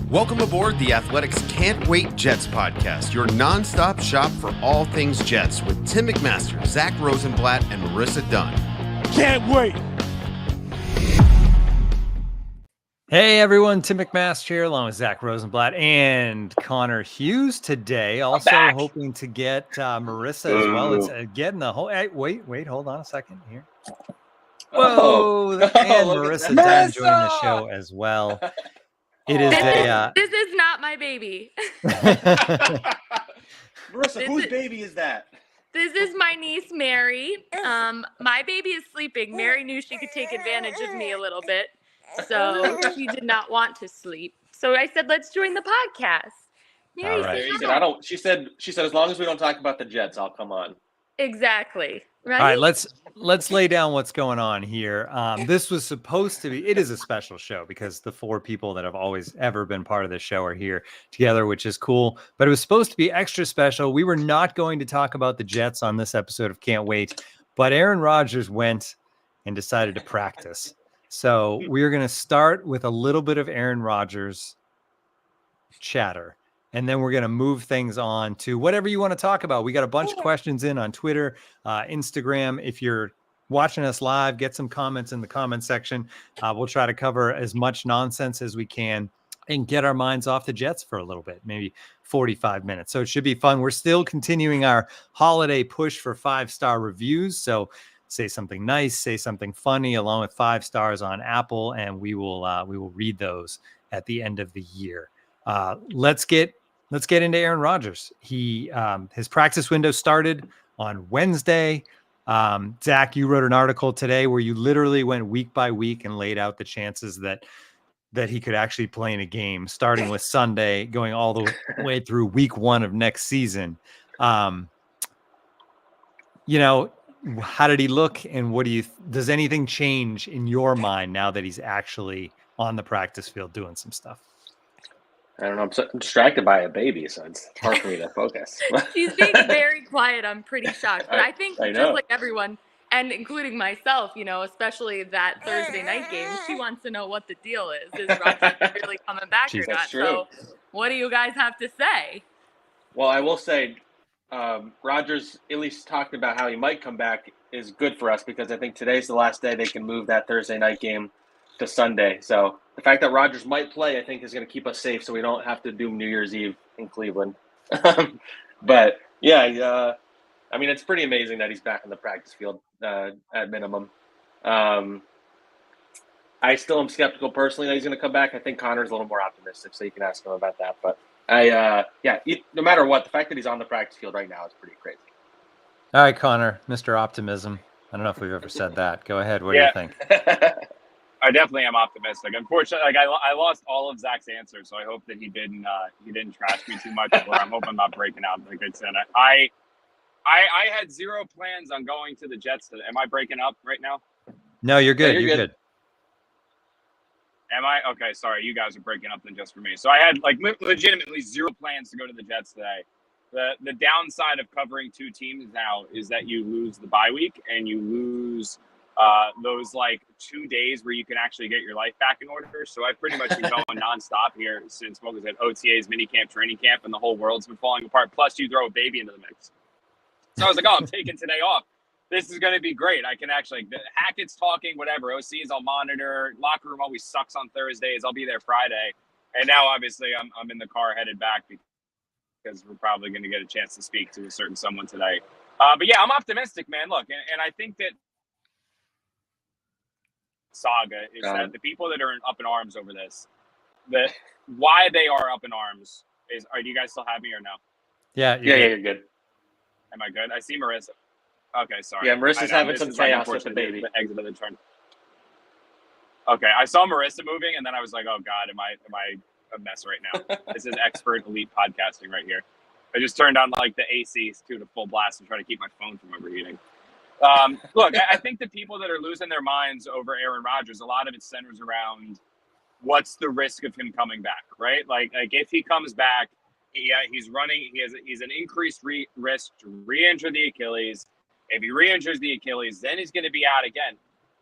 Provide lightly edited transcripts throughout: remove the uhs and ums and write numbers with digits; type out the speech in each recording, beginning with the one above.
Welcome aboard the Athletics Can't Wait Jets podcast, your nonstop shop for all things Jets with Tim McMaster, Zack Rosenblatt, and Marissa Dunn. Can't wait. Hey everyone, Tim McMaster here along with Zack Rosenblatt and Connor Hughes today. Also hoping to get Marissa as well. It's getting the whole. Hey, wait, hold on a second here. Whoa, and Marissa Dunn joining the show as well. It is This is not my baby. Marissa, whose baby is that? This is my niece, Mary. My baby is sleeping. Mary knew she could take advantage of me a little bit, so she did not want to sleep. So I said, let's join the podcast. Mary said, She said, as long as we don't talk about the Jets, I'll come on. Exactly. Right? All right, let's lay down what's going on here. This was supposed to be, it is a special show because the four people that have always ever been part of this show are here together, which is cool. But it was supposed to be extra special. We were not going to talk about the Jets on this episode of Can't Wait, but Aaron Rodgers went and decided to practice. So we're going to start with a little bit of Aaron Rodgers chatter. And then we're going to move things on to whatever you want to talk about. We got a bunch of questions in on Twitter, Instagram. If you're watching us live, get some comments in the comment section. We'll try to cover as much nonsense as we can and get our minds off the Jets for a little bit, maybe 45 minutes. So it should be fun. We're still continuing our holiday push for 5-star reviews. So say something nice, say something funny, along with 5 stars on Apple, and we will read those at the end of the year. Let's get into Aaron Rodgers. His practice window started on Wednesday. Zack, you wrote an article today where you literally went week by week and laid out the chances that he could actually play in a game, starting with Sunday, going all the way through week 1 of next season. How did he look, and does anything change in your mind now that he's actually on the practice field doing some stuff? I don't know. I'm distracted by a baby, so it's hard for me to focus. She's being very quiet. I'm pretty shocked. But I think just like everyone, and including myself, especially that Thursday night game, she wants to know what the deal is. Is Rodgers really coming back or not? True. So what do you guys have to say? Well, I will say Rodgers at least talking about how he might come back is good for us because I think today's the last day they can move that Thursday night game to Sunday. So the fact that Rodgers might play, I think, is going to keep us safe so we don't have to do New Year's Eve in Cleveland. But, yeah, it's pretty amazing that he's back in the practice field at minimum. I still am skeptical personally that he's going to come back. I think Connor's a little more optimistic, so you can ask him about that. But, no matter what, the fact that he's on the practice field right now is pretty crazy. All right, Connor, Mr. Optimism. I don't know if we've ever said that. Go ahead. What do you think? I definitely am optimistic. Unfortunately, I lost all of Zack's answers, so I hope that he didn't trash me too much. Or I'm hoping I'm not breaking out. Like I said, I had zero plans on going to the Jets today. Am I breaking up right now? No, you're good. Yeah, you're good. Am I? Okay, sorry. You guys are breaking up then just for me. So I had legitimately zero plans to go to the Jets today. The downside of covering 2 teams now is that you lose the bye week and you lose those 2 days where you can actually get your life back in order. So I've pretty much been going nonstop here since OTAs, minicamp, training camp, and the whole world's been falling apart. Plus you throw a baby into the mix. So I was like, I'm taking today off. This is going to be great. I can actually, Hackett's talking, whatever. OCs I'll monitor. Locker room always sucks on Thursdays. I'll be there Friday. And now obviously I'm in the car headed back because we're probably going to get a chance to speak to a certain someone today. But yeah, I'm optimistic, man. Look, and I think that saga is that the people that are up in arms over this, why they are up in arms is, do you guys still have me or no? Yeah, you're good. Am I good? I see Marissa. Okay, sorry. Yeah, Marissa's having some chaos with the baby. The exit of the turn. Okay, I saw Marissa moving, and then I was like, "Oh God, am I a mess right now?" This is expert elite podcasting right here. I just turned on the AC to full blast and try to keep my phone from overheating. Look, I think the people that are losing their minds over Aaron Rodgers, a lot of it centers around what's the risk of him coming back, right? Like if he comes back, he's running. He's an increased risk to re-injure the Achilles. If he re-injures the Achilles, then he's going to be out again.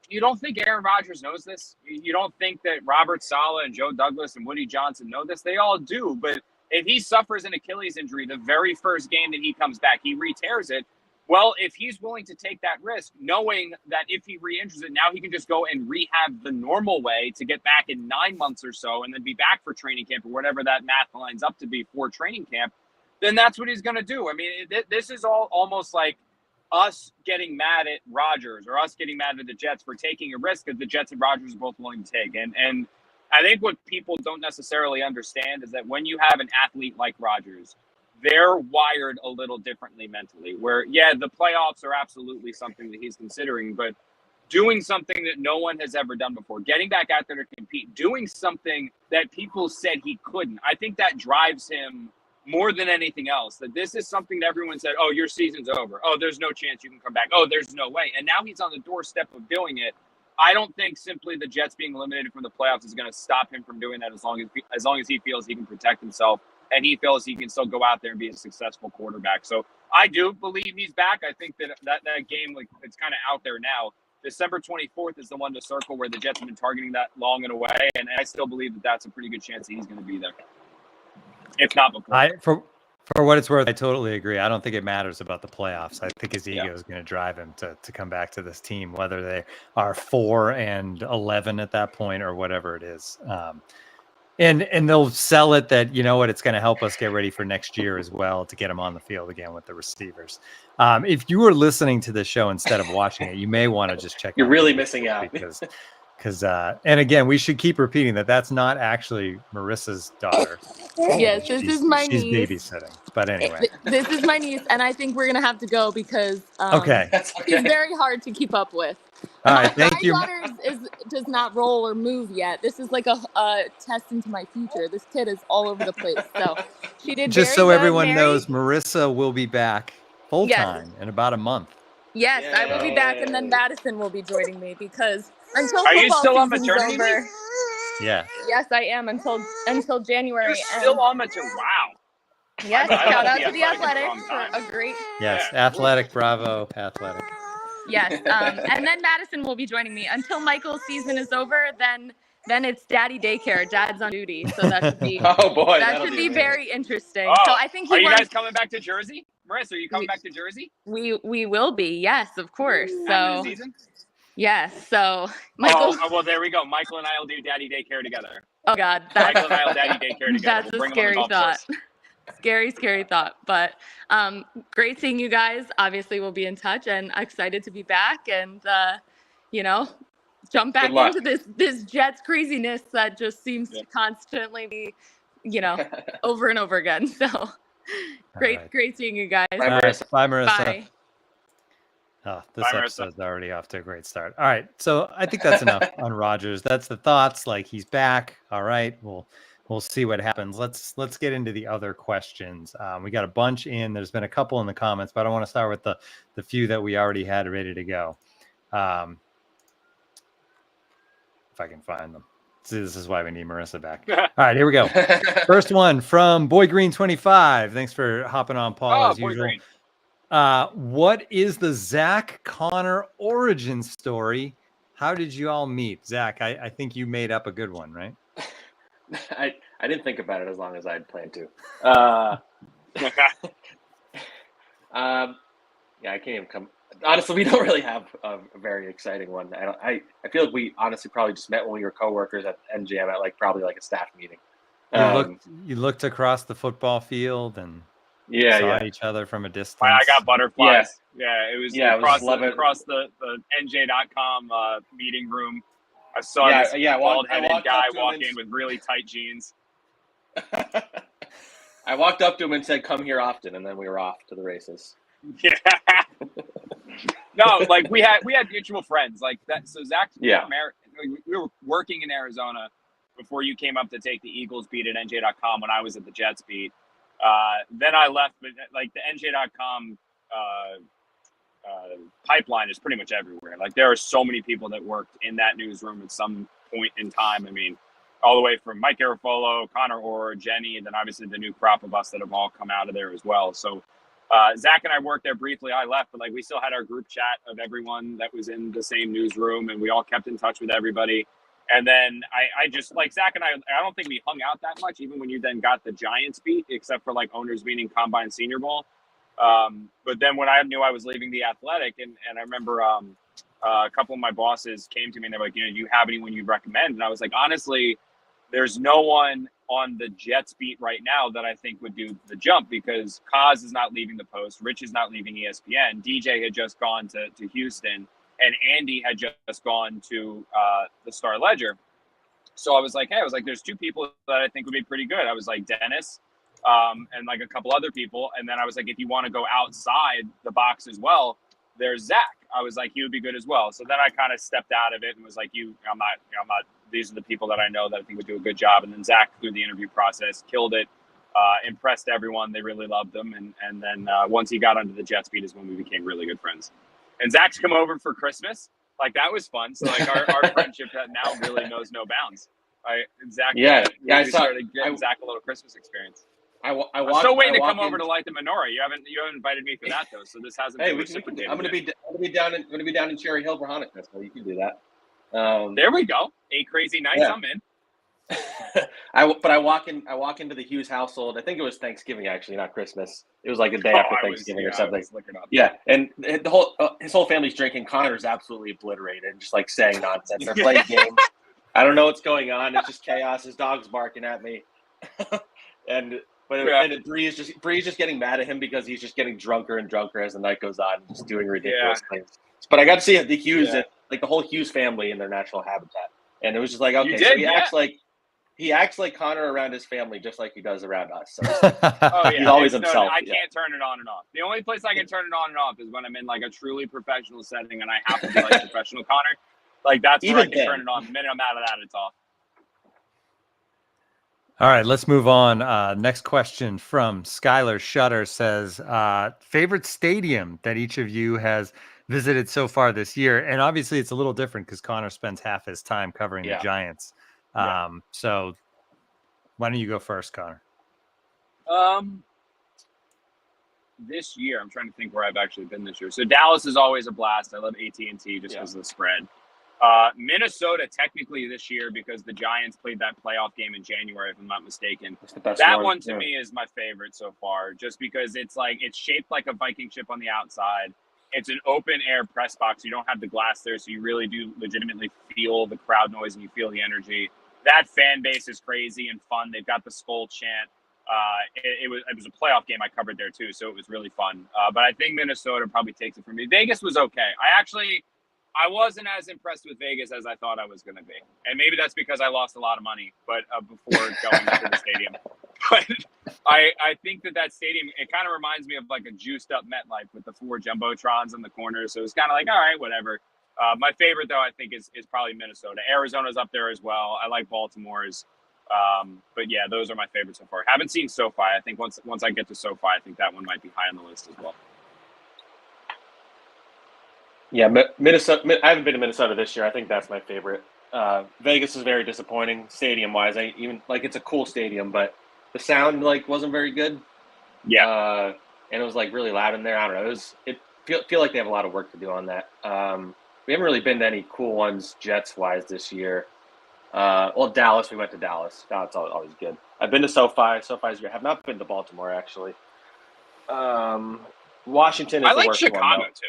you don't think Aaron Rodgers knows this? You don't think that Robert Saleh and Joe Douglas and Woody Johnson know this? They all do. But if he suffers an Achilles injury the very first game that he comes back, he re-tears it. Well, if he's willing to take that risk, knowing that if he re-injures it, now he can just go and rehab the normal way to get back in 9 months or so and then be back for training camp or whatever that math lines up to be for training camp, then that's what he's going to do. I mean, this is all almost like us getting mad at Rodgers or us getting mad at the Jets for taking a risk that the Jets and Rodgers are both willing to take. And I think what people don't necessarily understand is that when you have an athlete like Rodgers, they're wired a little differently mentally, where, yeah, the playoffs are absolutely something that he's considering, but doing something that no one has ever done before, getting back out there to compete, doing something that people said he couldn't, I think that drives him more than anything else, that this is something that everyone said, oh, your season's over. Oh, there's no chance you can come back. Oh, there's no way. And now he's on the doorstep of doing it. I don't think simply the Jets being eliminated from the playoffs is going to stop him from doing that as long as he feels he can protect himself and he feels he can still go out there and be a successful quarterback. So I do believe he's back. I think that game, like, it's kind of out there now. December 24th is the one to circle where the Jets have been targeting that long and away, and I still believe that that's a pretty good chance that he's going to be there, if not before. For what it's worth, I totally agree. I don't think it matters about the playoffs. I think his ego is going to drive him to come back to this team, whether they are 4-11 at that point or whatever it is. And they'll sell it that, you know what, it's going to help us get ready for next year as well to get them on the field again with the receivers. If you were listening to this show instead of watching it, you may want to just check. You're really missing out. Because and again, we should keep repeating that that's not actually Marissa's daughter. Yes, this is my niece. She's babysitting. But anyway. This is my niece, and I think we're going to have to go because she's very hard to keep up with. All right, thank you. My daughter does not roll or move yet. This is like a test into my future. This kid is all over the place. So she did just very so good, everyone Mary. knows, Marissa will be back full time in about a month. Yes, I will be back, and then Madison will be joining me because until Are you football still on season's maternity over. leave? Yeah. Yes, I am until January. You're still on maternity. Wow. Yes, I shout out left to the Athletics Athletics for a long for time. a great. Yes, Athletic, bravo, Athletic. Yes, and then Madison will be joining me until Michael's season is over. Then it's daddy daycare. Dad's on duty, so that should be Oh boy, that should be very interesting. Oh, So I think are you guys coming back to Jersey? Marissa, are you coming back to Jersey? we will be, yes, of course. After So the season? yes, so Michael. Oh, well, there we go. Michael and I will do daddy daycare together. Oh God, Michael and I will daddy daycare together. that's We'll a bring him on the scary golf thought. course. Scary thought. But great seeing you guys. Obviously, we'll be in touch, and excited to be back and jump back into this Jets craziness that just seems to constantly be, over and over again. So great seeing you guys. Bye, Marissa. Bye, Marissa. Bye. Oh, this episode's already off to a great start. All right, so I think that's enough on Rodgers. That's the thoughts. Like, he's back. All right, we'll see what happens. Let's get into the other questions. We got a bunch in. There's been a couple in the comments, but I want to start with the few that we already had ready to go. If I can find them. See, this is why we need Marissa back. All right, here we go. First one from Boy Green 25. Thanks for hopping on, Paul, as Boy usual. Green. What is the Zack Connor origin story? How did you all meet? Zack, I think you made up a good one, right? I didn't think about it as long as I'd planned to. I can't even come. Honestly, we don't really have a very exciting one. I feel like we honestly probably just met when we were coworkers at NGM at probably a staff meeting. You looked across the football field and saw each other from a distance. I got butterflies. Yeah, it was across the NJ.com meeting room. I saw this bald-headed guy walk in with really tight jeans. I walked up to him and said, "Come here often," and then we were off to the races. Yeah. No, we had mutual friends like that. So Zach, we were working in Arizona before you came up to take the Eagles beat at NJ.com when I was at the Jets beat. Then I left, but the NJ.com pipeline is pretty much everywhere. There are so many people that worked in that newsroom at some point in time. I mean, all the way from Mike Garafolo, Connor Orr, Jenny, and then obviously the new crop of us that have all come out of there as well. So Zack and I worked there briefly. I left, but like we still had our group chat of everyone that was in the same newsroom, and we all kept in touch with everybody. And then I just like Zack and I don't think we hung out that much, even when you then got the Giants beat, except for like owners meeting, Combine, Senior Bowl. But then when I knew I was leaving the Athletic, and I remember a couple of my bosses came to me and they're like, do you have anyone you'd recommend? And I was like, honestly, there's no one on the Jets beat right now that I think would do the jump, because Kaz is not leaving the Post, Rich is not leaving ESPN, DJ had just gone to Houston, and Andy had just gone to the Star Ledger. So I was like, there's two people that I think would be pretty good. I was like, Dennis and like a couple other people. And then I was like, if you want to go outside the box as well, there's Zack. I was like, he would be good as well. So then I kind of stepped out of it and was like, I'm not, these are the people that I know that I think would do a good job. And then Zack, through the interview process, killed it, impressed everyone. They really loved him. And then once he got onto the Jets beat is when we became really good friends. And Zack's come over for Christmas. Like, that was fun. So like our friendship that now really knows no bounds. Zack, we started getting Zack a little Christmas experience. I'm still waiting to come over to light the menorah. You haven't invited me for that though, so this hasn't been reciprocated. I'm gonna be down in Cherry Hill for Hanukkah, so you can do that. There we go. 8 crazy nights. Yeah. I'm in. I walk into the Hughes household. I think it was Thanksgiving, actually, not Christmas. It was like a day after Thanksgiving or something. Yeah, and his whole family's drinking. Connor's absolutely obliterated and just like saying nonsense. They're playing games. I don't know what's going on. It's just chaos. His dog's barking at me, and Bree is just getting mad at him because he's just getting drunker and drunker as the night goes on, and just doing ridiculous things. But I got to see the Hughes, like the whole Hughes family in their natural habitat, and it was just like, okay, so he acts like Connor around his family, just like he does around us. So he's always himself. I can't turn it on and off. The only place I can turn it on and off is when I'm in like a truly professional setting and I have to be like professional Connor. Like that's where I can turn it on. The minute I'm out of that, it's off. All right, let's move on. Next question from Skylar Shutter says, favorite stadium that each of you has visited so far this year? And obviously it's a little different because Connor spends half his time covering the Giants. So why don't you go first, Connor? This year, I'm trying to think where I've actually been this year. So Dallas is always a blast. I love AT&T just because of the spread. Minnesota, technically this year, because the Giants played that playoff game in January, if I'm not mistaken. That one to me is my favorite so far, just because it's shaped like a Viking ship on the outside. It's an open air press box. You don't have the glass there, so you really do legitimately feel the crowd noise and you feel the energy. That fan base is crazy and fun. They've got the Skull chant. It was a playoff game I covered there too, so it was really fun. But I think Minnesota probably takes it from me. Vegas was okay. I wasn't as impressed with Vegas as I thought I was going to be. And maybe that's because I lost a lot of money before going to the stadium. But I think that stadium, it kind of reminds me of like a juiced up MetLife with the 4 Jumbotrons in the corners. So it's kind of like, all right, whatever. My favorite, though, I think is probably Minnesota. Arizona's up there as well. I like Baltimore's. But yeah, those are my favorites so far. Haven't seen SoFi. I think once I get to SoFi, I think that one might be high on the list as well. Yeah, Minnesota. I haven't been to Minnesota this year. I think that's my favorite. Vegas is very disappointing stadium-wise. It's a cool stadium, but the sound wasn't very good. Yeah, and it was really loud in there. I don't know. Feel like they have a lot of work to do on that. We haven't really been to any cool ones Jets-wise this year. Dallas. We went to Dallas. That's always good. I've been to SoFi. SoFi's great. I have not been to Baltimore actually. Washington is I the like worst Chicago one, too.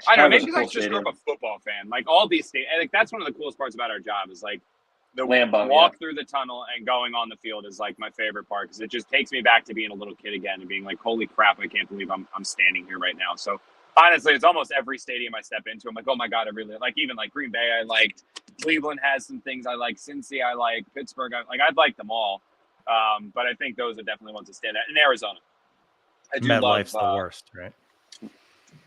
I don't know, maybe cool I just grew up a football fan. Like all these states, that's one of the coolest parts about our job is the Lambeau, walk through the tunnel and going on the field is my favorite part because it just takes me back to being a little kid again and being like, holy crap, I can't believe I'm standing here right now. So honestly, it's almost every stadium I step into. I'm like, oh my God, I really even Green Bay. I liked Cleveland has some things I like. Cincy, I like Pittsburgh. I'd like them all. But I think those are definitely ones that stand out. In Arizona, I do MetLife's love, the worst, right?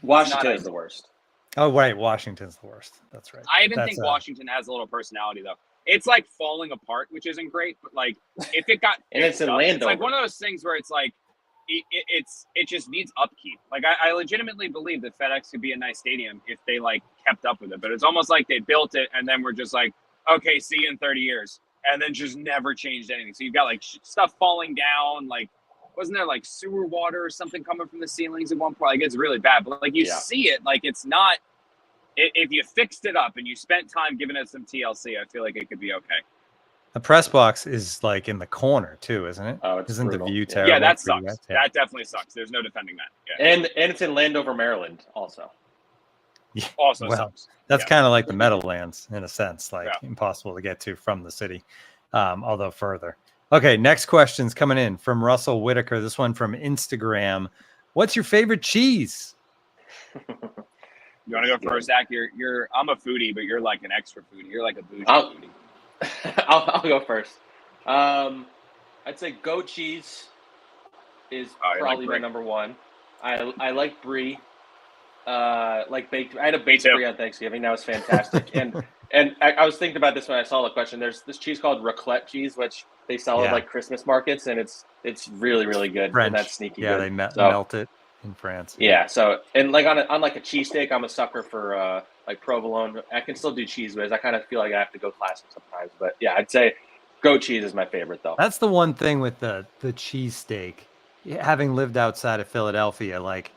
Washington is the worst. Oh, right. Washington's the worst. That's right. I even think Washington has a little personality, though. It's falling apart, which isn't great. But if it got and it's in Landover. It's one of those things where it's it just needs upkeep. I legitimately believe that FedEx could be a nice stadium if they kept up with it. But it's almost like they built it and then we're just okay, see you in 30 years, and then just never changed anything. So you've got stuff falling down. wasn't there like sewer water or something coming from the ceilings at one point? Like it's really bad, but like you see it, like it's not. If you fixed it up and you spent time giving it some TLC, I feel like it could be okay. The press box is like in the corner too, isn't it? Oh, it's Isn't brutal. the view terrible? Yeah, that for you sucks. guys? Yeah. That definitely sucks. There's no defending that. Yeah. And it's in Landover, Maryland, also. Yeah. Also Well, sucks. that's kind of like the Meadowlands in a sense, like impossible to get to from the city, although further. Okay, next question's coming in from Russell Whitaker. This one from Instagram. What's your favorite cheese? You want to go first, Zach? I'm a foodie, but you're like an extra foodie. You're like a bougie foodie. I'll go first. I'd say goat cheese is probably my number one. I like brie. Like baked. I had a baked brie on Thanksgiving. That was fantastic. and I was thinking about this when I saw the question. There's this cheese called raclette cheese, which they sell at like Christmas markets, and it's really, really good. French. And that's sneaky. Yeah, good. they melt it in France. Yeah. So and like on like a cheesesteak, I'm a sucker for like provolone. I can still do cheese whiz. I kind of feel like I have to go classic sometimes, but yeah, I'd say goat cheese is my favorite though. That's the one thing with the cheesesteak. Having lived outside of Philadelphia, like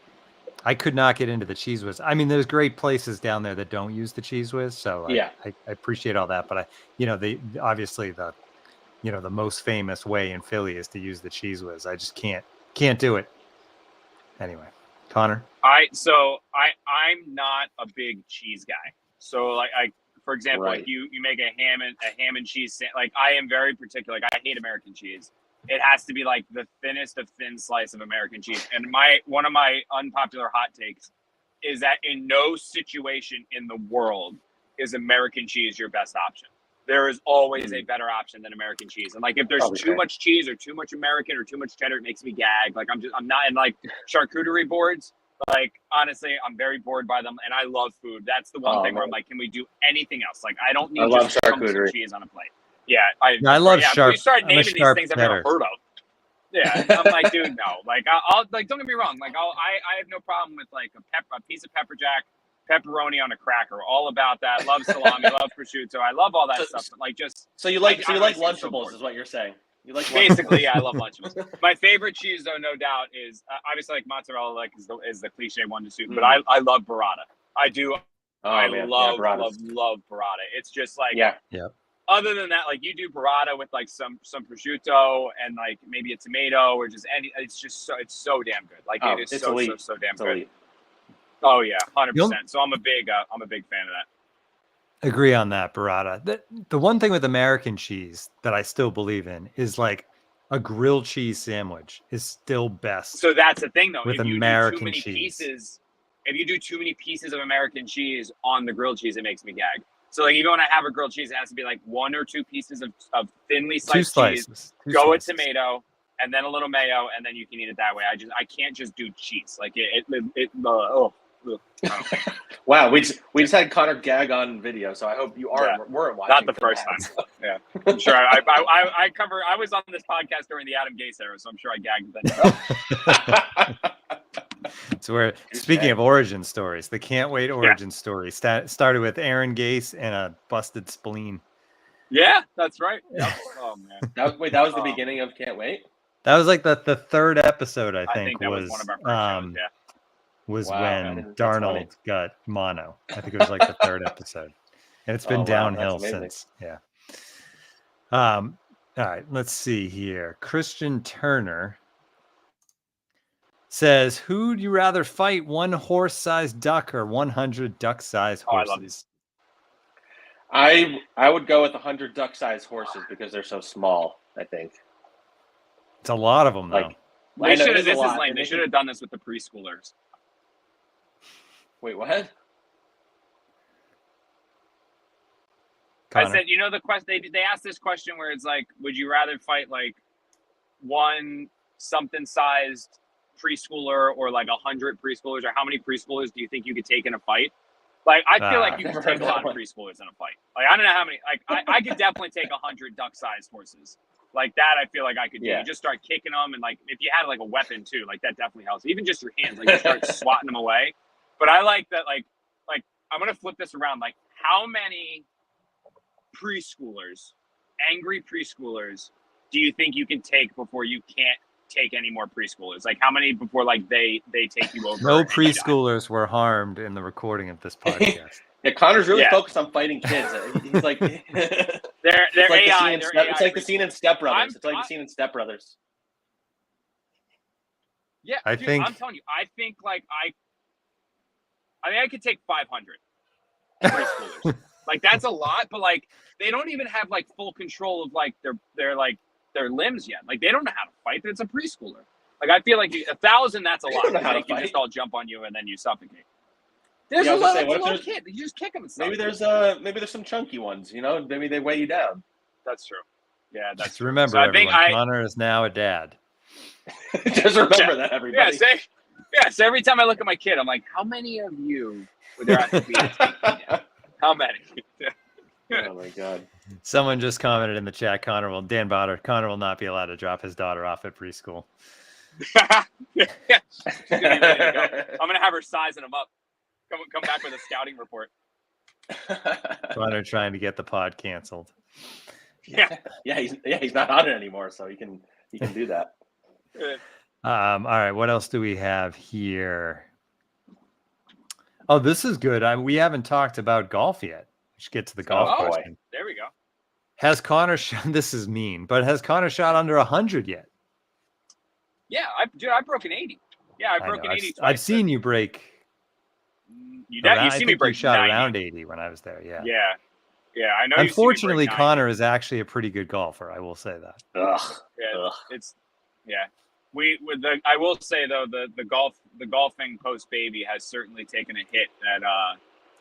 I could not get into the cheese whiz. I mean, there's great places down there that don't use the cheese whiz, so I appreciate all that. But obviously the most famous way in Philly is to use the cheese whiz. I just can't do it. Anyway, Connor. I'm not a big cheese guy. So like for example, like you make a ham and cheese like I am very particular. Like I hate American cheese. It has to be like the thinnest of thin slice of American cheese. And one of my unpopular hot takes is that in no situation in the world is American cheese your best option. There is always a better option than American cheese. And like if there's too much cheese or too much American or too much cheddar, it makes me gag. Like I'm not in like charcuterie boards. Like honestly, I'm very bored by them, and I love food. That's the one thing where I'm like, can we do anything else? Like I don't need just charcuterie cheese on a plate. Yeah, I love sharp. You start naming these things I've never cheddar. heard of. Yeah, I'm like, dude, no. Like I'll like don't get me wrong. Like I have no problem with like a piece of pepper jack, pepperoni on a cracker. All about that. Love salami, love prosciutto. I love all that stuff. But like just so you like Lunchables is what you're saying. You like basically, yeah, I love Lunchables. My favorite cheese, though, no doubt, is obviously like mozzarella. Like is the cliche one to suit, but I love burrata. I do. I love burrata. It's just like Other than that, like you do burrata with like some prosciutto and like maybe a tomato or just any. It's so damn good. Like it is so damn good. Elite. Oh yeah, 100%. So I'm a big fan of that. Agree on that, burrata. The one thing with American cheese that I still believe in is like a grilled cheese sandwich is still best. So that's the thing, though. With if you American do too many cheese. If you do too many pieces of American cheese on the grilled cheese, it makes me gag. So like, even when I have a grilled cheese, it has to be like 1 or 2 pieces of thinly sliced cheese. Go with tomato and then a little mayo, and then you can eat it that way. I can't just do cheese. Like Wow, we just had Connor gag on video, so I hope you weren't watching. Not the first time. Yeah, I'm sure. I was on this podcast during the Adam Gase era, so I'm sure I gagged then. So we're speaking of origin stories. The Can't Wait origin story started with Aaron Gase and a busted spleen. Yeah, that's right. Yep. Oh man, that was the beginning of Can't Wait. That was like the third episode. I think that was one of our first shows. Yeah. Was when Darnold got mono. I think it was like the third episode. And it's been downhill since. Yeah. All right, let's see here. Christian Turner says, who'd you rather fight, 1 horse-sized duck or 100 duck-sized horses? I love these. I would go with 100 duck-sized horses because they're so small, I think. It's a lot of them, though. This is lame. They should have done this with the preschoolers. Wait, what? Connor. I said, the question they asked this question where it's like, would you rather fight like 1 something sized preschooler or like 100 preschoolers, or how many preschoolers do you think you could take in a fight? Like, I feel like you could take a lot of preschoolers in a fight. Like, I don't know how many. Like, I could definitely take 100 duck-sized horses. Like that, I feel like I could do. You just start kicking them, and like if you had like a weapon too, like that definitely helps. Even just your hands, like you start swatting them away. But I like that. Like I'm gonna flip this around. Like, how many preschoolers, angry preschoolers, do you think you can take before you can't take any more preschoolers? Like, how many before like they take you over? No and you die? preschoolers were harmed in the recording of this podcast. Yeah, Connor's really Yeah. focused on fighting kids. He's like, They're it's like AI. it's like the scene in Step Brothers. It's like the scene in Step Brothers. Yeah, I dude, think- I'm telling you, I think like I mean, I could take 500 preschoolers. Like, that's a lot, but like they don't even have like full control of like their limbs yet. Like, they don't know how to fight. It's a preschooler. Like, I feel like 1,000, that's a lot. don't know how They to can fight. just all jump on you and then you suffocate. There's Yeah, I a was gonna lot say, what of if little there's- kid. You just kick them and stuff. Maybe there's some chunky ones. You know, maybe they weigh you down. That's true. Yeah, that's Just true. remember, So I think everyone, Connor is now a dad. Just remember that, everybody. So every time I look at my kid, I'm like, how many of you would there have to be to take me down? How many? Oh my god. Someone just commented in the chat, Connor will not be allowed to drop his daughter off at preschool. Yeah, she's gonna be ready to go. I'm gonna have her sizing them up. Come back with a scouting report. Connor trying to get the pod canceled. Yeah. He's not on it anymore, so he can do that. All right, what else do we have here? Oh, this is good. We haven't talked about golf yet. We should get to the golf Oh, question. there we go. Has Connor shot? This is mean, but has Connor shot under 100 yet? Yeah, I broke an 80. Yeah, I broke an 80 twice. I've seen you break. You I see think me break. you shot 90. around 80 when I was there. Yeah. Yeah. I know. Unfortunately, you see me break 90. Connor is actually a pretty good golfer. I will say that. Ugh. Yeah, Ugh. I will say though, the golfing post baby has certainly taken a hit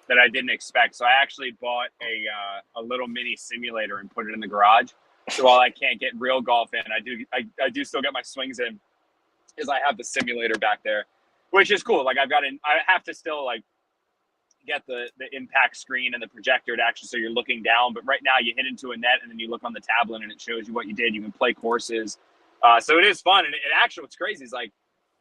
that I didn't expect. So I actually bought a little mini simulator and put it in the garage. So while I can't get real golf in, I do still get my swings in, is I have the simulator back there, which is cool. Like, I have to still like get the impact screen and the projector to actually, so you're looking down. But right now you hit into a net and then you look on the tablet and it shows you what you did. You can play courses. So it is fun. And it actually, what's crazy is like,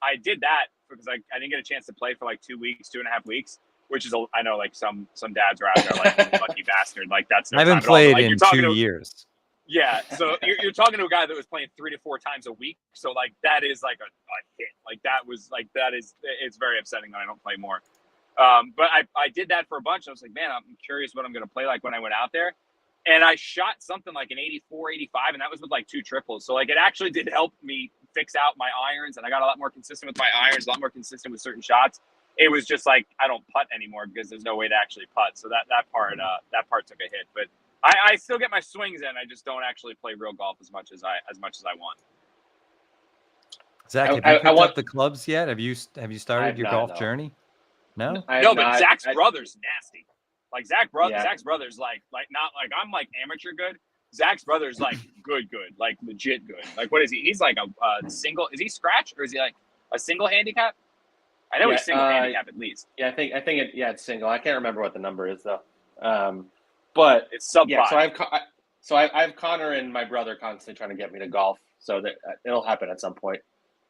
I did that because I didn't get a chance to play for like 2 weeks, 2.5 weeks, which is, I know like some dads are out there like, "You lucky bastard." Like, that's no I haven't time at all. But, played like, in you're talking 2 years. Yeah, so you're talking to a guy that was playing 3 to 4 times a week. So like, that is like a hit. Like, it's very upsetting that I don't play more. But I did that for a bunch. I was like, man, I'm curious what I'm going to play like when I went out there. And I shot something like an 84, 85, and that was with like 2 triples. So like, it actually did help me fix out my irons, and I got a lot more consistent with my irons, a lot more consistent with certain shots. It was just like, I don't putt anymore because there's no way to actually putt. So that part took a hit. But I still get my swings in. I just don't actually play real golf as much as I want. Zach, have you picked up the clubs yet? Have you started your golf journey? No. But Zach's brother's nasty. Like, Zach's brother's like not like, I'm like amateur good. Zach's brother's like good, like legit good. Like, what is he? He's like a single. Is he scratch or is he like a single handicap? I know he's single handicap at least. Yeah, I think it's single. I can't remember what the number is though. But it's sub 5. So I have Connor and my brother constantly trying to get me to golf, so that it'll happen at some point.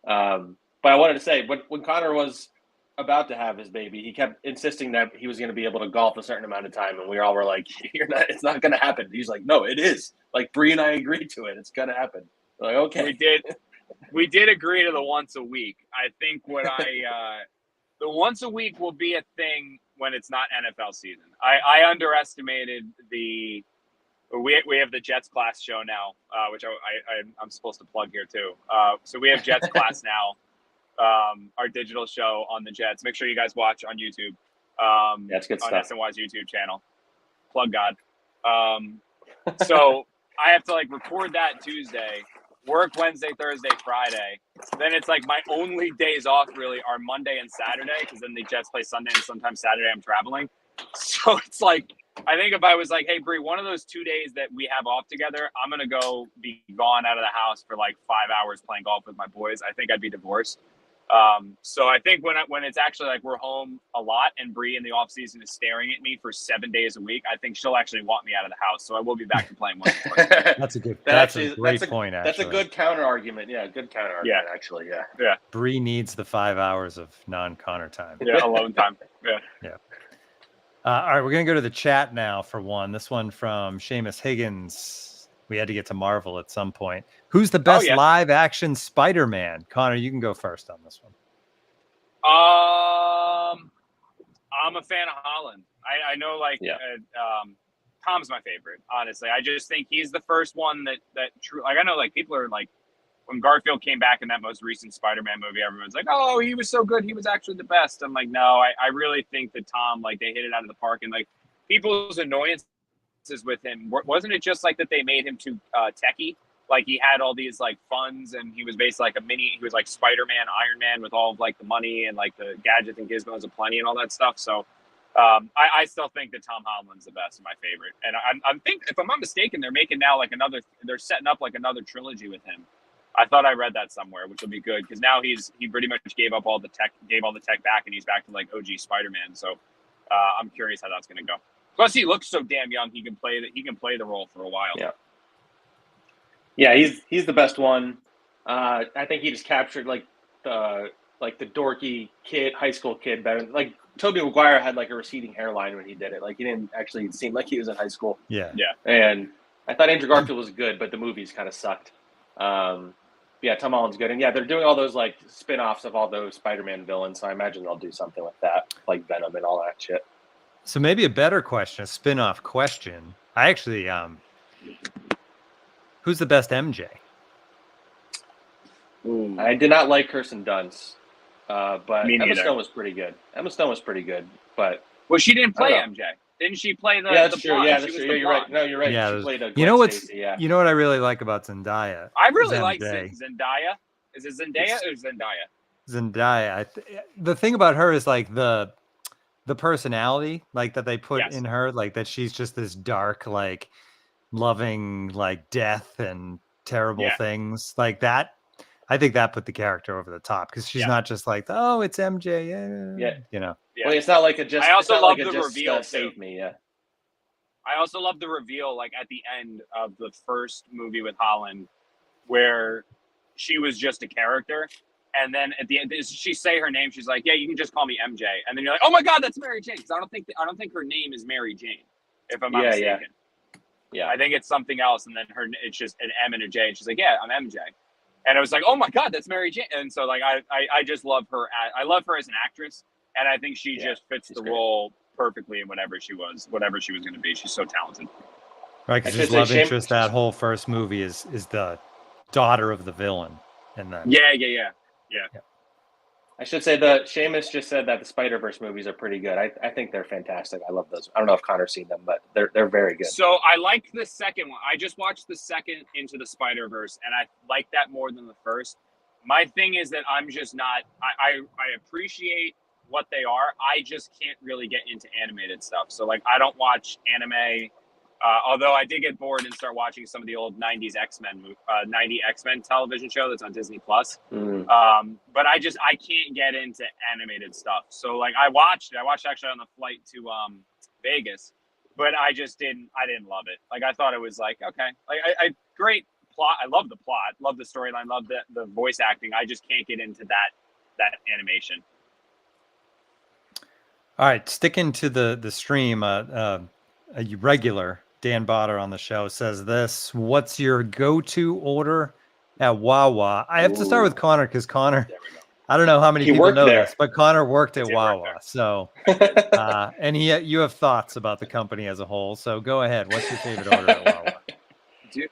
But I wanted to say, when Connor was about to have his baby, he kept insisting that he was going to be able to golf a certain amount of time, and we all were like, it's not going to happen. He's like, no, it is. Like, Bree and I agreed to it. It's going to happen. We're like, okay. We did agree to the once a week. I think the once a week will be a thing when it's not NFL season. I underestimated we have the Jets class show now, which I'm supposed to plug here too. So we have Jets class now, our digital show on the Jets. Make sure you guys watch on YouTube. That's good on stuff. SNY's YouTube channel. Plug God. So I have to like record that Tuesday, work Wednesday, Thursday, Friday. Then it's like my only days off really are Monday and Saturday, because then the Jets play Sunday and sometimes Saturday I'm traveling. So it's like, I think if I was like, hey, Bree, one of those 2 days that we have off together, I'm going to go be gone out of the house for like 5 hours playing golf with my boys, I think I'd be divorced. So I think when it's actually like we're home a lot and Bree in the off season is staring at me for 7 days a week, I think she'll actually want me out of the house. So I will be back to playing once. That's a great point. Actually, that's a good counter argument. Yeah, good counter argument. Actually, yeah. Bree needs the 5 hours of non-Connor time. Yeah, alone time. Yeah. All right, we're gonna go to the chat now for one. This one from Seamus Higgins we had to get to Marvel at some point. Who's the best live action Spider-Man? Connor, you can go first on this one. I'm a fan of Holland. I know, Tom's my favorite, honestly. I just think he's the first one that true. Like, I know, like, people are like, when Garfield came back in that most recent Spider-Man movie, everyone's like, oh, he was so good. He was actually the best. I'm like, no, I really think that Tom, like, they hit it out of the park. And, like, people's annoyances with him, wasn't it just, like, that they made him too techie? Like, he had all these, like, funds, and he was basically like he was like Spider-Man, Iron Man with all of, like, the money and, like, the gadgets and gizmos aplenty and all that stuff. So I still think that Tom Holland's the best and my favorite. And I'm think, if I'm not mistaken, they're making now, like, they're setting up, like, another trilogy with him. I thought I read that somewhere, which will be good because now he pretty much gave all the tech back, and he's back to, like, OG Spider-Man. So I'm curious how that's going to go. Plus, he looks so damn young. He can play the role for a while. Yeah, he's the best one. I think he just captured the dorky kid, high school kid better. Like, Tobey Maguire had, like, a receding hairline when he did it. Like, he didn't actually seem like he was in high school. Yeah. And I thought Andrew Garfield was good, but the movies kind of sucked. Yeah, Tom Holland's good. And yeah, they're doing all those, like, spin-offs of all those Spider-Man villains, so I imagine they'll do something like that, like Venom and all that shit. So maybe a better question, a spin-off question. I actually, who's the best MJ? Ooh. I did not like Kirsten Dunst, but Emma Stone was pretty good. But she didn't play MJ. Didn't she play the? Yeah, that's true. Blonde? Yeah, that's true. Yeah, you're right. No, you're right. Yeah, she played a you know what? Stacy, yeah. You know what I really like about Zendaya? I really like Zendaya. Is it Zendaya or Zendaya? Zendaya. The thing about her is, like, the personality, like, that they put in her, like, that she's just this dark, like, loving, like, death and terrible things like that. I think that put the character over the top because she's not just like, oh, it's MJ. You know. Yeah. Well, it's not like just. I also love like the reveal. Save me. Yeah. I also love the reveal, like, at the end of the first movie with Holland, where she was just a character, and then at the end, she say her name. She's like, "Yeah, you can just call me MJ," and then you're like, "Oh my God, that's Mary Jane." Because I don't think her name is Mary Jane, if I'm not mistaken. Yeah, I think it's something else, and then it's just an M and a J, and she's like, "Yeah, I'm MJ." And I was like, oh my God, that's Mary Jane. And so, like, I just love her. I love her as an actress. And I think she just fits the role perfectly in whatever she was going to be. She's so talented. Right. Because his love interest, that whole first movie is the daughter of the villain. And then. Yeah. I should say that Seamus just said that the Spider-Verse movies are pretty good. I think they're fantastic. I love those. I don't know if Connor's seen them, but they're very good. So I like the second one. I just watched the second Into the Spider-Verse, and I like that more than the first. My thing is that I'm just not. I appreciate what they are. I just can't really get into animated stuff. So, like, I don't watch anime. Although I did get bored and start watching some of the old 90s X-Men television show that's on Disney Plus. But I can't get into animated stuff. So, like, I watched actually on the flight to Vegas, but I didn't love it. Like, I thought it was like, okay, like, I great plot. I love the plot, love the storyline, love the voice acting. I just can't get into that animation. All right, sticking to the stream, a regular Dan Botter on the show says this: what's your go-to order at Wawa? I have to start with Connor because Connor, I don't know how many people know this, but Connor worked at Wawa. So, and you have thoughts about the company as a whole. So go ahead. What's your favorite order at Wawa? Dude,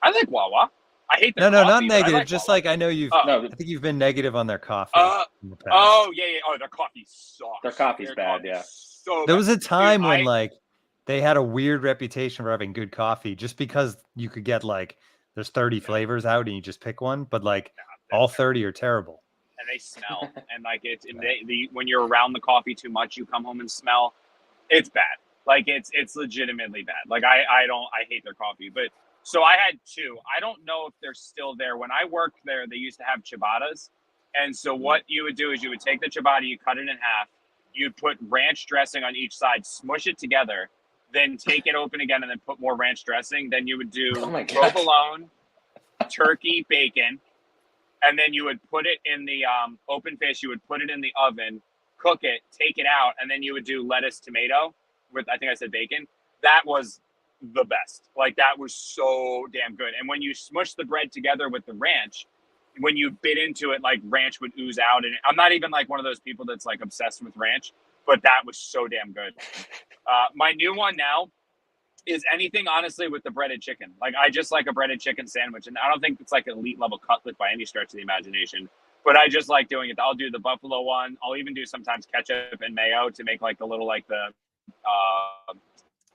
I like Wawa. I hate their coffee. No, not negative. Like just Wawa. like I know you've. I think you've been negative on their coffee. In the past. Oh yeah. Oh, their coffee sucks. Their coffee's bad. Yeah. So there was a time when like they had a weird reputation for having good coffee, just because you could get like there's 30 flavors out and you just pick one, but like all 30 are terrible. And they smell, and like it's when you're around the coffee too much, you come home and smell. It's bad. Like it's legitimately bad. Like I hate their coffee, but. So I had two. I don't know if they're still there. When I worked there, they used to have ciabattas. And so what you would do is you would take the ciabatta, you cut it in half, you'd put ranch dressing on each side, smush it together, then take it open again and then put more ranch dressing. Then you would do provolone, turkey, bacon, and then you would put it in the open face. You would put it in the oven, cook it, take it out, and then you would do lettuce, tomato with, I think I said bacon. That was the best. Like that was so damn good. And when you smush the bread together with the ranch, when you bit into it, like ranch would ooze out. And I'm not even like one of those people that's like obsessed with ranch, but that was so damn good. My new one now is anything, honestly, with the breaded chicken. Like I just like a breaded chicken sandwich, and I don't think it's like an elite level cutlet by any stretch of the imagination, but I just like doing it. I'll do the buffalo one. I'll even do sometimes ketchup and mayo to make like the little, like the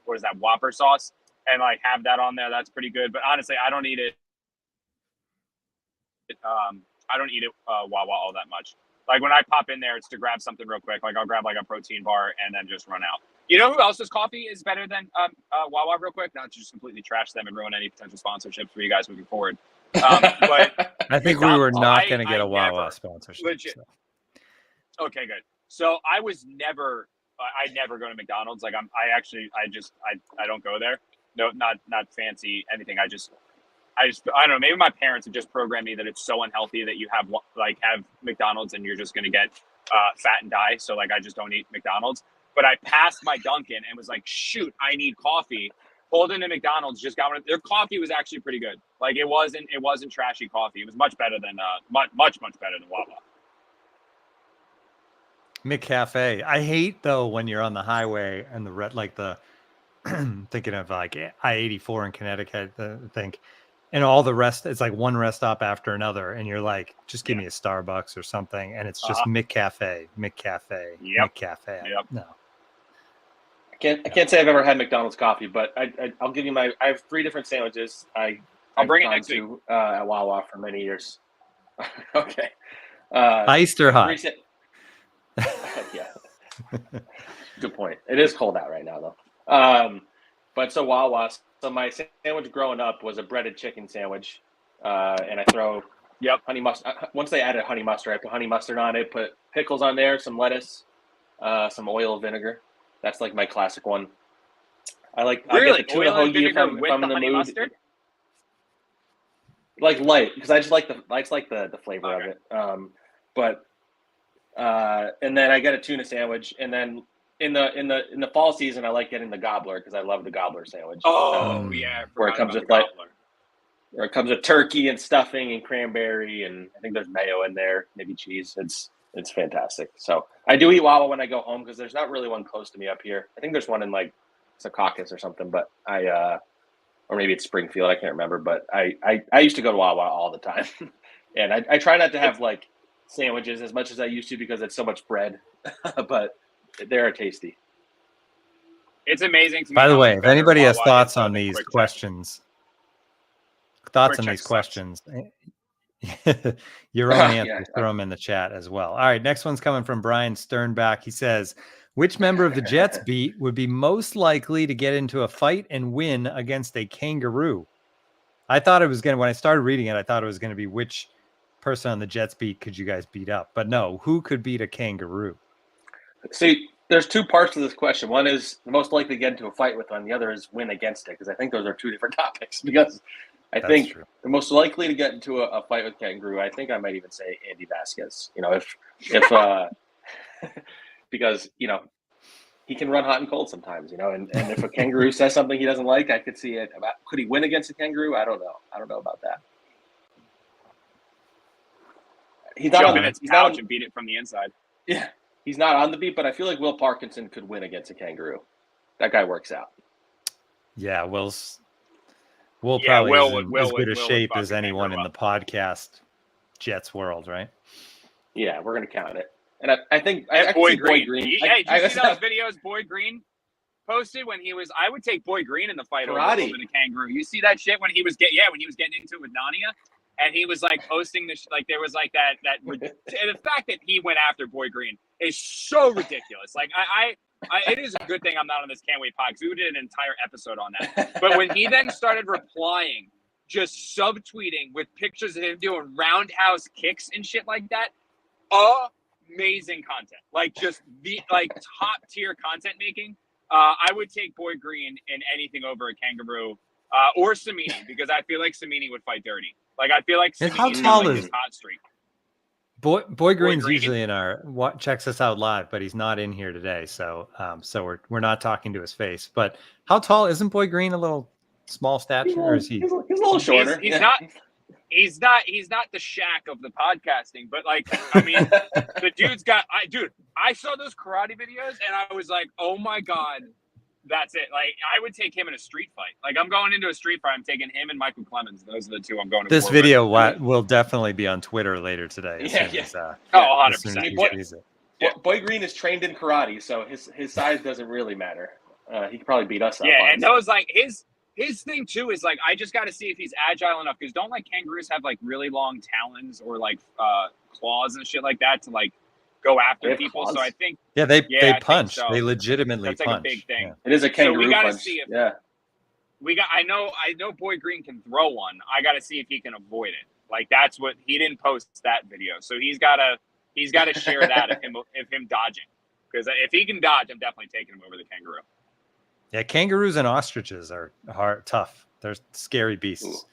what is that, Whopper sauce, and like have that on there. That's pretty good. But honestly, I don't eat it. I don't eat it Wawa all that much. Like when I pop in there, it's to grab something real quick. Like I'll grab like a protein bar and then just run out. You know who else's coffee is better than Wawa real quick? Not to just completely trash them and ruin any potential sponsorships for you guys moving forward. But I think we were not going to get a Wawa sponsorship. Legit. So. Okay, good. So I never go to McDonald's. Like I don't go there. No, not fancy anything. I don't know. Maybe my parents have just programmed me that it's so unhealthy that you have McDonald's and you're just going to get fat and die. So like I just don't eat McDonald's. But I passed my Dunkin' and was like, shoot, I need coffee. Pulled into McDonald's, just got one. Their coffee was actually pretty good. Like it wasn't trashy coffee. It was much better than much better than Wawa. McCafe. I hate though when you're on the highway and thinking of like I-84 in Connecticut, I think, and all the rest, it's like one rest stop after another, and you're like, just give me a Starbucks or something, and it's just McCafe. Yep. McCafe. Yep. No. I can't say I've ever had McDonald's coffee, but I'll give you I have 3 different sandwiches. I'll bring it next week. At Wawa for many years. Okay. Iced or hot? Yeah. Good point. It is cold out right now though. But so Wawa. So my sandwich growing up was a breaded chicken sandwich, and I throw honey mustard. Once they added honey mustard, I put honey mustard on it. Put pickles on there, some lettuce, some oil, vinegar. That's like my classic one. I get the tuna hoagie if I'm in the mood. Mustard? Like light, because I just like the flavor of it. And then I get a tuna sandwich, and then in the fall season I like getting the gobbler because I love the gobbler sandwich. Where it comes with turkey and stuffing and cranberry, and I think there's mayo in there, maybe cheese. It's fantastic. So I do eat Wawa when I go home because there's not really one close to me up here. I think there's one in like Secaucus or something, but or maybe it's Springfield. I can't remember, but I used to go to Wawa all the time, and I try not to have like sandwiches as much as I used to because it's so much bread, but they're tasty. It's amazing to me. By the way, if anybody has thoughts on these questions, your own answers, throw them in the chat as well. All right, next one's coming from Brian Sternbach. He says, which member of the Jets beat would be most likely to get into a fight and win against a kangaroo? I thought it was going to, when I started reading it, I thought it was going to be which person on the Jets beat could you guys beat up? But no, who could beat a kangaroo? See, there's 2 parts to this question. One is the most likely to get into a fight with one. The other is win against it, because I think those are 2 different topics. Because I think true. The most likely to get into a fight with kangaroo, I think I might even say Andy Vasquez. You know, if because he can run hot and cold sometimes. And if a kangaroo says something he doesn't like, I could see it. Could he win against a kangaroo? I don't know. I don't know about that. He's not on its couch and beat it from the inside. Yeah, he's not on the beat, but I feel like Will Parkinson could win against a kangaroo. That guy works out. Yeah, Will probably is in as good a shape as anyone in the podcast Jets world, right? Yeah, we're gonna count it. And I think I Boyd Green. Hey, did you see those videos Boyd Green posted when he was? I would take Boyd Green in the fight over the kangaroo. You see that shit when he was getting into it with Nania, and he was like posting this, like there was like that the fact that he went after Boyd Green is so ridiculous. Like it is a good thing I'm not on this Can't Wait pod because we did an entire episode on that. But when he then started replying, just subtweeting with pictures of him doing roundhouse kicks and shit like that, amazing content. Like just the top tier content making. I would take Boyd Green in anything over a kangaroo or Samini because I feel like Samini would fight dirty. Like I feel like Samini how tall is his hot streak. Boy Green's Green. usually in our checks us out live, but he's not in here today. So we're not talking to his face. But how tall isn't Boy Green? A little small stature, or is he? He's a little shorter. He's not the Shaq of the podcasting, but like, I mean, the dude's got. I saw those karate videos and I was like, oh my god, that's it. Like, I would take him in a street fight. Like, I'm going into a street fight. I'm taking him and Michael Clemens. Those are the two I'm going to. This video will definitely be on Twitter later today. Yeah. 100%. Boy Green is trained in karate, so his size doesn't really matter. He could probably beat us up. Yeah, and those like his thing too is like, I just got to see if he's agile enough, because don't like kangaroos have like really long talons or like claws and shit like that to like go after people. Claws. So I think they punch. so. They legitimately That's punch. like a big thing. Yeah. It is a kangaroo So we gotta punch. see if I I know Boy Green can throw one. I got to see if he can avoid it. Like, that's what he didn't post that video, so he's got to share that of him dodging, because if he can dodge, I'm definitely taking him over the kangaroo. Yeah, kangaroos and ostriches are tough. They're scary beasts.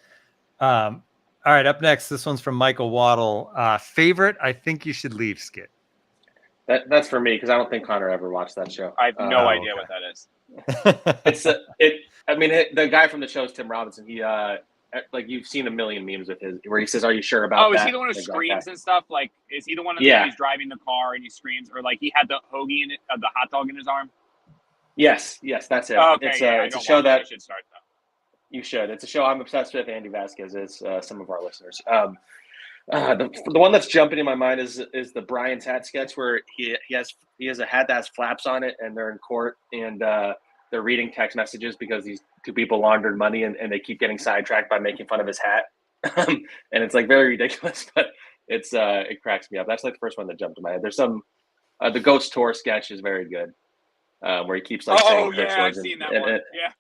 All right, up next, this one's from Michael Waddle. Favorite, I think you should leave skit. That's for me, because I don't think Connor ever watched that show. I have no idea what that is. I mean, the guy from the show is Tim Robinson. He like, you've seen a million memes with his where he says, "Are you sure about that?" Oh, is he the one who screams and stuff? Like, is he the one that he's driving the car and he screams, or like he had the hoagie in it, the hot dog in his arm? Yes, that's it. Oh, okay, it's a show that I should start though. You should. It's a show I'm obsessed with. Andy Vasquez is some of our listeners. The one that's jumping in my mind is the Brian's hat sketch, where he has a hat that has flaps on it, and they're in court, and they're reading text messages because these two people laundered money, and they keep getting sidetracked by making fun of his hat. And it's like very ridiculous, but it cracks me up. That's like the first one that jumped in my head. There's some the Ghost Tour sketch is very good, where he keeps like saying curse words. I've seen that one. Yeah.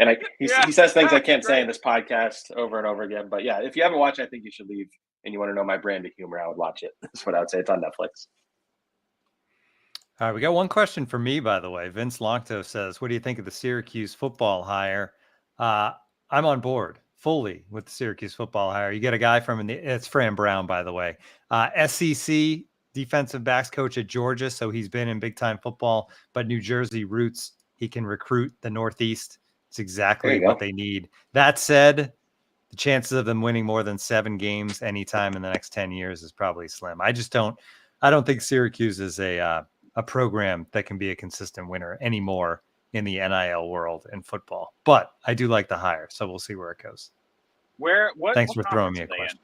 And he says things I can't say in this podcast over and over again. But yeah, if you haven't watched, I think you should leave, and you want to know my brand of humor, I would watch it. That's what I would say. It's on Netflix. All right, we got one question for me, by the way. Vince Longto says, what do you think of the Syracuse football hire? I'm on board fully with the Syracuse football hire. You get a guy it's Fran Brown, by the way, SEC defensive backs coach at Georgia. So he's been in big time football, but New Jersey roots. He can recruit the Northeast. It's exactly what they need. That said, the chances of them winning more than 7 games anytime in the next 10 years is probably slim. I don't think Syracuse is a program that can be a consistent winner anymore in the NIL world in football. But I do like the hire, so we'll see where it goes. Thanks for throwing me a question.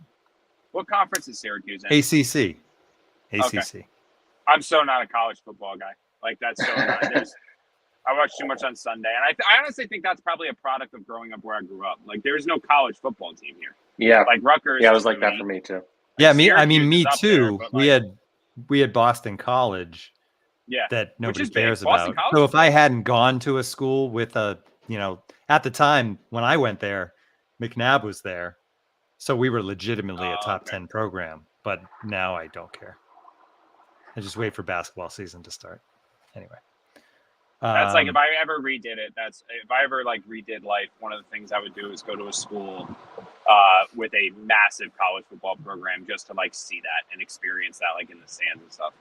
What conference is Syracuse in? ACC. Okay. I'm so not a college football guy. Like, that's so not. I watch too much on Sunday, and I honestly think that's probably a product of growing up where I grew up. Like, there's no college football team here. Yeah, like Rutgers. Yeah, it was like that for me too. Yeah, me too. There, we had Boston College. Yeah, that nobody cares about. So if I hadn't gone to a school with at the time when I went there, McNabb was there, so we were legitimately a top 10 program. But now I don't care. I just wait for basketball season to start. Anyway. That's like, if I ever redid it, if I ever like redid life, one of the things I would do is go to a school with a massive college football program, just to like see that and experience that, like in the stands and stuff.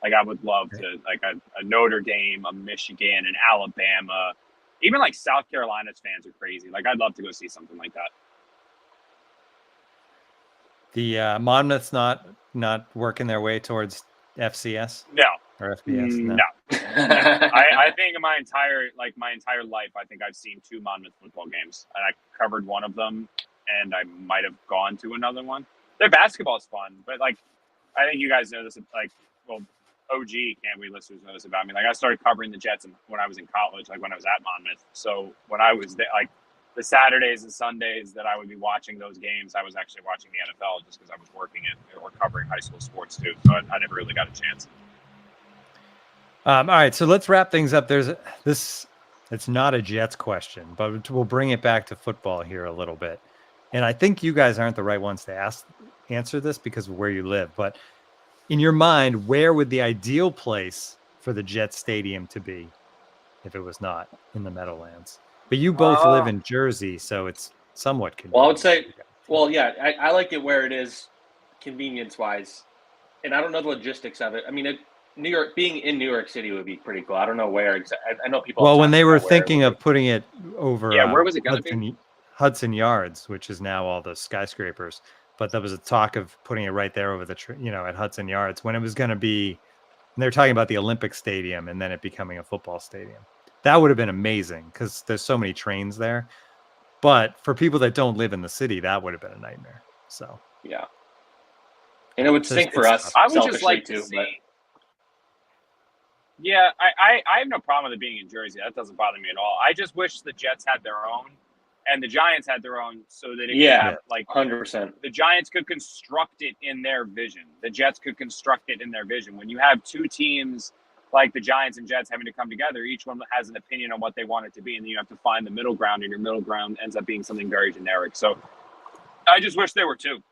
Like, I would love to, like a Notre Dame, a Michigan, an Alabama, even like South Carolina's fans are crazy. Like, I'd love to go see something like that. The Monmouth's not working their way towards FCS? No. Or FBS? No. I think in my entire life, I think I've seen 2 Monmouth football games, and I covered one of them, and I might have gone to another one. Their basketball is fun, but like, I think you guys know this. Like, well, OG Can't We listeners know this about me. Like, I started covering the Jets when I was in college, like when I was at Monmouth. So when I was there, like the Saturdays and Sundays that I would be watching those games, I was actually watching the NFL just because I was working it or covering high school sports too. So I never really got a chance. All right, so let's wrap things up. It's not a Jets question, but we'll bring it back to football here a little bit. And I think you guys aren't the right ones to answer this because of where you live. But in your mind, where would the ideal place for the Jets stadium to be if it was not in the Meadowlands? But you both live in Jersey, so it's somewhat convenient. Well, I would say, I like it where it is convenience-wise. and I don't know the logistics of it. I mean, New York, being in New York City would be pretty cool. I don't know where. I know people. Well, when they were about where it thinking would of putting it over, where was it going to be? Hudson Yards, which is now all the skyscrapers, but there was a talk of putting it right there over the, at Hudson Yards when it was going to be. And they're talking about the Olympic Stadium and then it becoming a football stadium. That would have been amazing because there's so many trains there. But for people that don't live in the city, that would have been a nightmare. So yeah, and it would stink for us. I would just like too, to see. but... Yeah, I have no problem with it being in Jersey. That doesn't bother me at all. I just wish the Jets had their own, and the Giants had their own, so that it could have, like 100%. The Giants could construct it in their vision. The Jets could construct it in their vision. When you have two teams like the Giants and Jets having to come together, each one has an opinion on what they want it to be, and then you have to find the middle ground, and your middle ground ends up being something very generic. So I just wish there were two.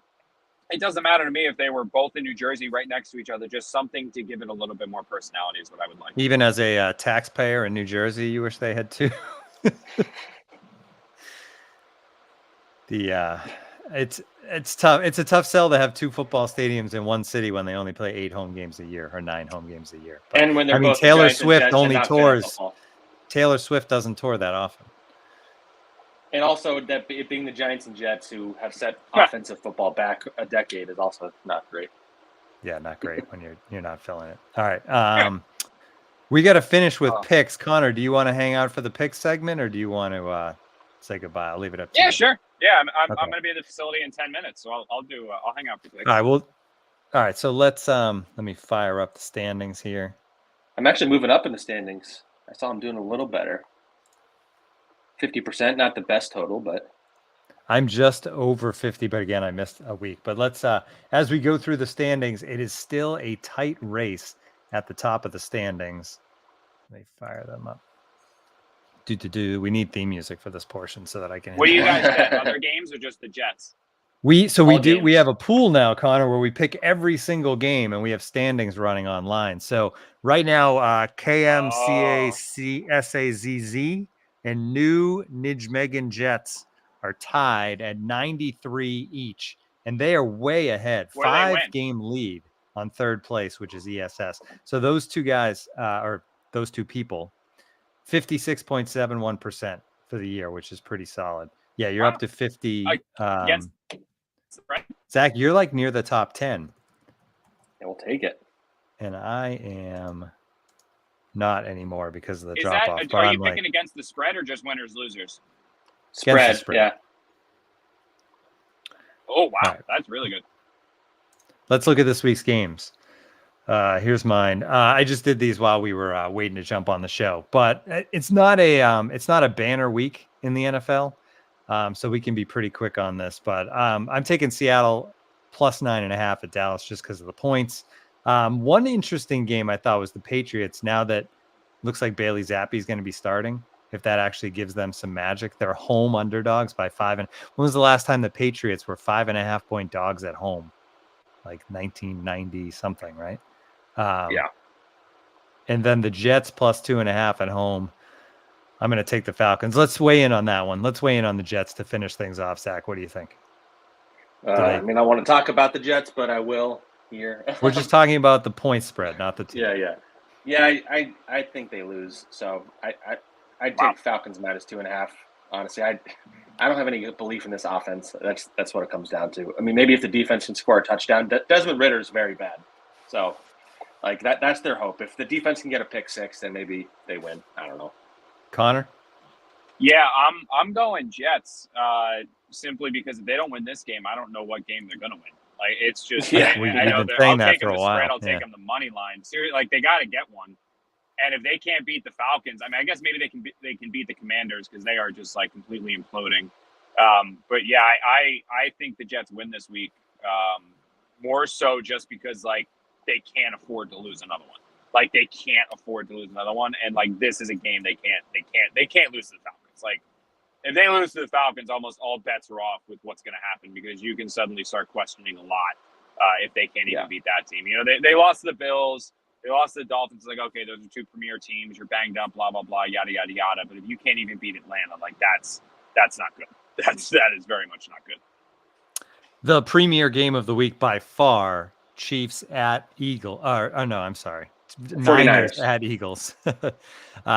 It doesn't matter to me if they were both in New Jersey right next to each other. Just something to give it a little bit more personality is what I would like. Even as a taxpayer in New Jersey, you wish they had two? It's tough. It's a tough sell to have two football stadiums in one city when they only play 8 home games a year or 9 home games a year. But, and when they're both Taylor Giants Swift and only Jets tours. Taylor Swift doesn't tour that often. And also, that it being the Giants and Jets who have set offensive football back a decade is also not great. Yeah, not great when you're not feeling it. All right, we got to finish with picks. Connor, do you want to hang out for the picks segment, or do you want to say goodbye? I'll leave it up to you. Yeah, sure. Yeah, I'm going to be at the facility in 10 minutes, so I'll hang out for picks. All right, all right. So let's let me fire up the standings here. I'm actually moving up in the standings. I saw I'm doing a little better. 50%, not the best total, but I'm just over 50, but again, I missed a week. But let's as we go through the standings, it is still a tight race at the top of the standings. Let me fire them up. We need theme music for this portion so that I can. What do you guys bet? Other games or just the Jets? We have a pool now, Connor, where we pick every single game and we have standings running online. So right now, KMCACSAZZ and New Nijmegen Jets are tied at 93 each, and they are way ahead. 5-game lead on third place, which is ESS. So those two guys, or those two people, 56.71% for the year, which is pretty solid. Yeah, you're up to 50. Right. Zach, you're like near the top 10. Yeah, we'll take it. And I am not anymore because of the drop off. Are you picking against the spread or just winners, losers? Spread, yeah. Oh, wow. Right. That's really good. Let's look at this week's games. Here's mine. I just did these while we were waiting to jump on the show, but it's not a banner week in the NFL. So we can be pretty quick on this, but I'm taking Seattle plus 9.5 at Dallas just because of the points. One interesting game I thought was the Patriots. Now that looks like Bailey Zappi is going to be starting, if that actually gives them some magic. They're home underdogs by 5. And when was the last time the Patriots were 5.5 point dogs at home? Like 1990 something, right? Yeah. And then the Jets plus 2.5 at home. I'm going to take the Falcons. Let's weigh in on that one. Let's weigh in on the Jets to finish things off. Zach, what do you think? I mean, I want to talk about the Jets, but I will here. We're just talking about the point spread, not the team. Yeah. I think they lose. So I'd take Falcons minus 2.5. Honestly, I don't have any belief in this offense. That's what it comes down to. I mean, maybe if the defense can score a touchdown. Desmond Ridder is very bad. So, like that's their hope. If the defense can get a pick six, then maybe they win. I don't know. Connor? Yeah, I'm going Jets. Simply because if they don't win this game, I don't know what game they're gonna win. Like it's just we've been saying that for a while. I'll take them the money line. Seriously, like they got to get one. And if they can't beat the Falcons, I mean, I guess maybe they can beat the Commanders because they are just like completely imploding. But yeah, I think the Jets win this week. More so just because like they can't afford to lose another one. Like they can't afford to lose another one, and like this is a game they can't lose to the Falcons. Like if they lose to the Falcons, almost all bets are off with what's going to happen because you can suddenly start questioning a lot if they can't even beat that team. You know, they lost to the Bills, they lost to the Dolphins. It's like okay, those are two premier teams. You're banged up, blah blah blah, yada yada yada. But if you can't even beat Atlanta, like that's not good. That is very much not good. The premier game of the week by far Chiefs at Eagle. Oh no, I'm sorry. 49ers. Niners at Eagles.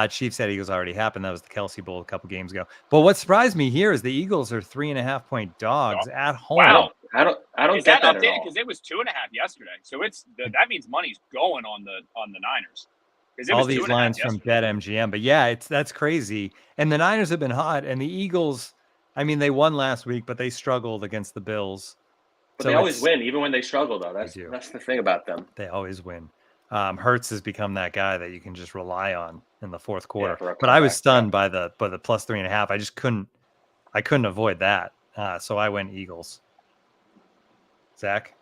Chiefs at Eagles already happened. That was the Kelsey Bowl a couple games ago. But what surprised me here is the Eagles are 3.5-point dogs at home. Wow. I don't Is get that that at updated? all. Because it was 2.5 yesterday. So that means money's going on the Niners. It All was these 2.5 lines from yesterday. BetMGM. But yeah, that's crazy. And the Niners have been hot, and the Eagles, I mean, they won last week, but they struggled against the Bills. But So they always win, even when they struggle, though. do. That's the thing about them. They always win. Hurts has become that guy that you can just rely on in the fourth quarter. for a But I was comeback, stunned by the plus 3.5. I just couldn't avoid that. So I went Eagles. Zach?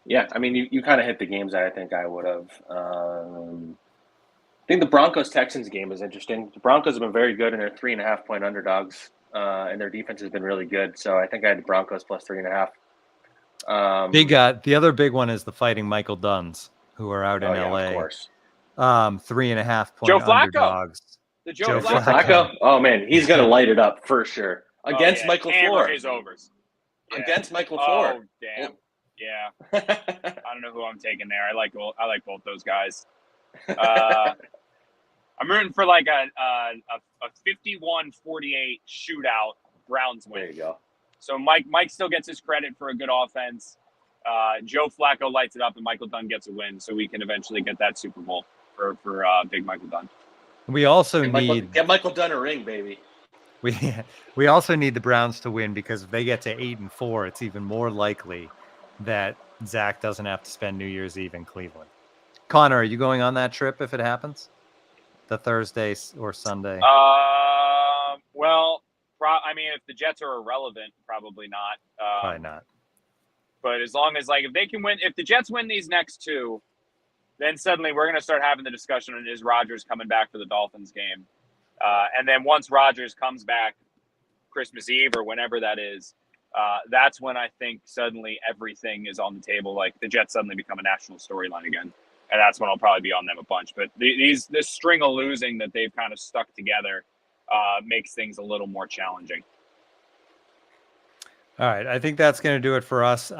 Yeah, I mean, you kind of hit the games that I think I would have. I think the Broncos-Texans game is interesting. The Broncos have been very good, and they're 3.5-point underdogs, and their defense has been really good. So I think I had the Broncos plus 3.5. The other big one is the Fighting Michael Dunns, who are out in LA. Of course. 3.5-point Joe Flacco. underdogs. The Joe Flacco. Flacco? Oh, man, he's going to light it up for sure. Against Michael Hammer LaFleur. his overs. Yeah. Against Michael LaFleur. Oh, damn. Yeah. I don't know who I'm taking there. I like both those guys. I'm rooting for like a 51-48 shootout Browns win. There you go. So Mike still gets his credit for a good offense. Joe Flacco lights it up, and Michael Dunn gets a win, so we can eventually get that Super Bowl for big Michael Dunn. We also get Michael Dunn a ring, baby. We also need the Browns to win, because if they get to 8-4, it's even more likely that Zach doesn't have to spend New Year's Eve in Cleveland. Connor, are you going on that trip if it happens? The Thursday or Sunday? Well, I mean, if the Jets are irrelevant, probably not. Probably not. But as long as, like, if they can win, if the Jets win these next two, then suddenly we're going to start having the discussion on, is Rodgers coming back for the Dolphins game? And then once Rodgers comes back Christmas Eve or whenever that is, that's when I think suddenly everything is on the table. Like, the Jets suddenly become a national storyline again. And that's when I'll probably be on them a bunch. But this string of losing that they've kind of stuck together makes things a little more challenging. All right. I think that's going to do it for us.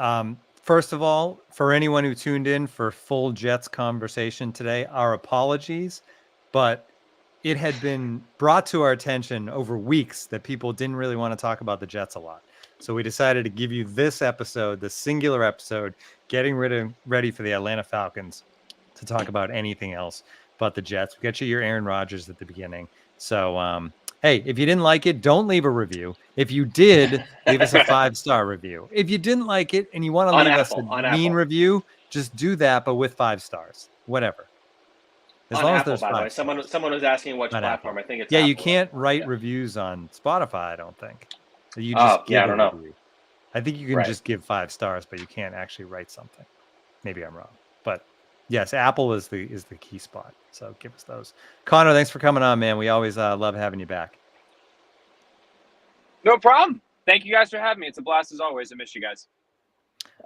First of all, for anyone who tuned in for full Jets conversation today, our apologies. But it had been brought to our attention over weeks that people didn't really want to talk about the Jets a lot. So we decided to give you this episode, the singular episode, getting ready for the Atlanta Falcons, to talk about anything else but the Jets. We got you your Aaron Rodgers at the beginning. So, hey, if you didn't like it, don't leave a review. If you did, leave us a 5-star review. If you didn't like it and you want to leave us a mean review, just do that, but with 5 stars. Whatever. As long as there's by the way. Someone was asking which platform. I think it's Apple. You can't write reviews on Spotify, I don't think. So you just I don't know. I think you can just give 5 stars, but you can't actually write something. Maybe I'm wrong. But yes, Apple is the key spot. So give us those. Connor, thanks for coming on, man. We always love having you back. No problem. Thank you guys for having me. It's a blast as always. I miss you guys.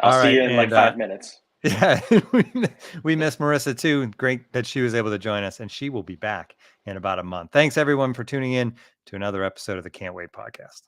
I'll see you in like 5 minutes. Yeah, we miss Marissa too. Great that she was able to join us, and she will be back in about a month. Thanks everyone for tuning in to another episode of the Can't Wait podcast.